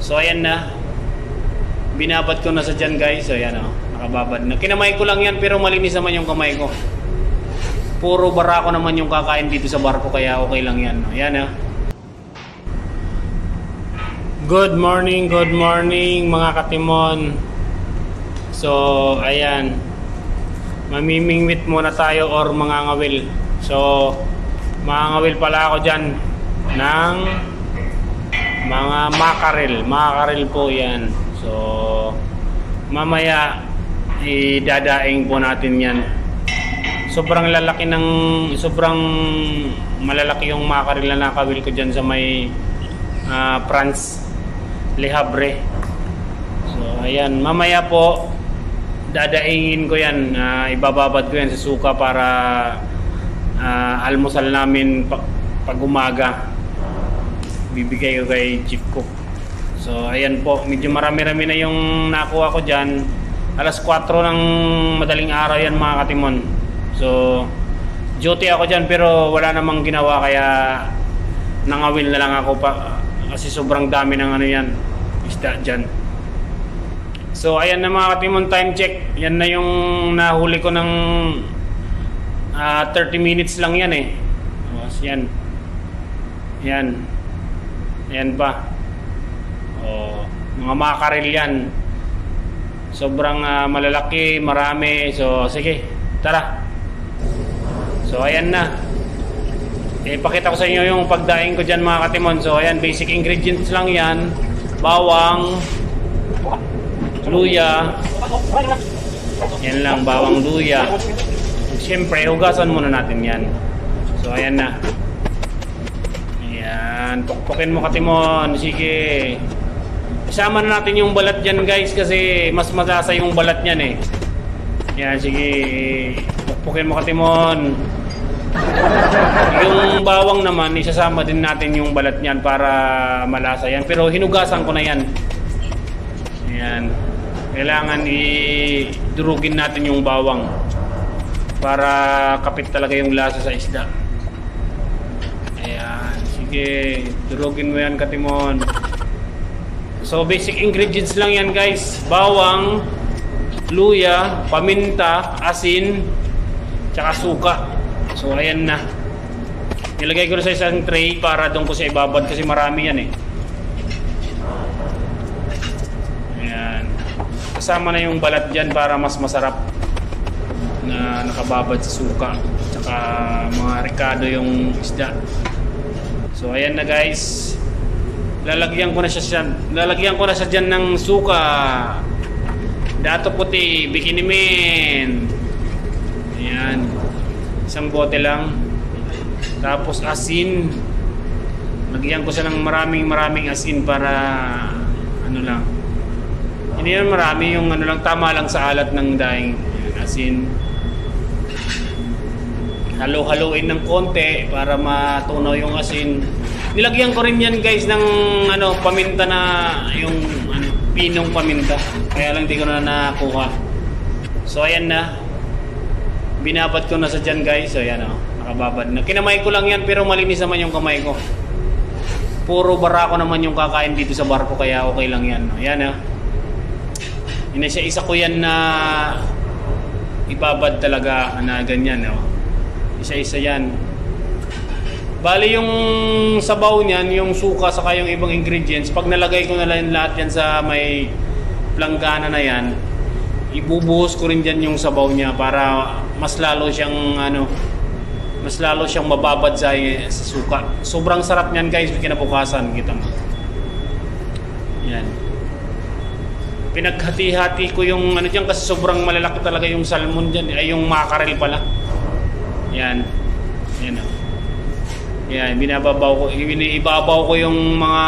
So ayan na. Binabad ko na sa dyan guys. So ayan o. Nakababad na. Kinamay ko lang yan pero malinis naman yung kamay ko. Puro barako naman yung kakain dito sa barko kaya okay lang yan. Ayan o. Good morning mga katimon. So ayan. Mamimingwit muna tayo or mga ngawil. So mga ngawil pala ako dyan ng mga makarel po yan. So mamaya idadaing po natin yan. Sobrang malalaki yung makarel na nakawil ko dyan sa may France Le Havre. So ayan, mamaya po dadaingin ko yan, ibababad ko yan sa suka para almusal namin pag umaga. Bibigay ko kay Chief Cook. So ayan po, medyo marami-rami na yung nakuha ko dyan. Alas 4 ng madaling araw yan mga katimon. So duty ako dyan pero wala namang ginawa kaya nangawil na lang ako pa kasi sobrang dami ng ano yan, isda dyan. So ayan na mga katimon, time check. Yan na yung nahuli ko ng 30 minutes lang yan eh. Yan. Yan. Ayan pa. Mga makarel yan. Sobrang malalaki, marami. So sige, tara. So ayan na. Ipakita ko sa inyo yung pagdaing ko dyan mga katimon. So ayan, basic ingredients lang yan. Bawang, luya. Yan lang, bawang, luya. Siyempre, hugasan muna natin yan. So ayan na. Pukpukin mo katimon. Sige. Isama na natin yung balat dyan guys kasi mas matasa yung balat nyan eh. Yan, sige. Pukpukin mo katimon. Yung bawang naman, isasama din natin yung balat nyan para malasa yan. Pero hinugasan ko na yan. Yan. Kailangan idurugin natin yung bawang para kapit talaga yung lasa sa isda. Ayan. Sige, durugin mo yan katimon. So basic ingredients lang yan guys. Bawang, luya, paminta, asin, tsaka suka. So ayan na. Nilagay ko na sa isang tray para doon ko siya ibabad kasi marami yan eh. Ayan. Kasama na yung balat dyan para mas masarap na nakababad sa suka. Tsaka mga ricado yung isda. So ayan na guys. Lalagyan ko na siya dyan ng suka. Dato puti, bikinimen. Ayan. Isang bote lang. Tapos asin. Lagyan ko siya ng maraming asin para ano lang. Hindi naman marami, yung ano lang, tama lang sa alat ng daing. Ayan, asin. Halo-haloin ng konti para matunaw yung asin. Nilagyan ko rin yan guys ng ano, paminta na yung ano, pinong paminta. Kaya lang di ko na nakuha. So ayan na. Binabad ko na sa dyan guys. So ayan o, nakababad na. Kinamay ko lang yan pero malinis naman yung kamay ko. Puro barako naman yung kakain dito sa barko kaya okay lang yan. Ayan o. Isa ko yan na ibabad talaga na ganyan o. Isa-isa yan. Bali yung sabaw niyan, yung suka saka yung ibang ingredients, pag nalagay ko na lang lahat yan sa may planggana na yan, ibubuhos ko rin dyan yung sabaw niya para mas lalo siyang mababad sa suka. Sobrang sarap niyan guys, kinabukasan kita mo. Yan. Pinaghati-hati ko yung ano diyan kasi sobrang malalaki talaga yung salmon diyan, ay yung makarel pala. Yan. Yan o. Yan, ibabaw ko yung mga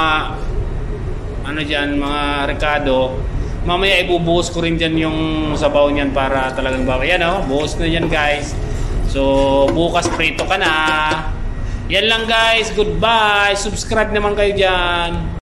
ano dyan, mga ricado. Mamaya ibubuhos ko rin dyan yung sabaw niyan para talagang bawa. Yan o, buhos na yan guys. So bukas prito ka na. Yan lang guys, goodbye. Subscribe naman kayo dyan.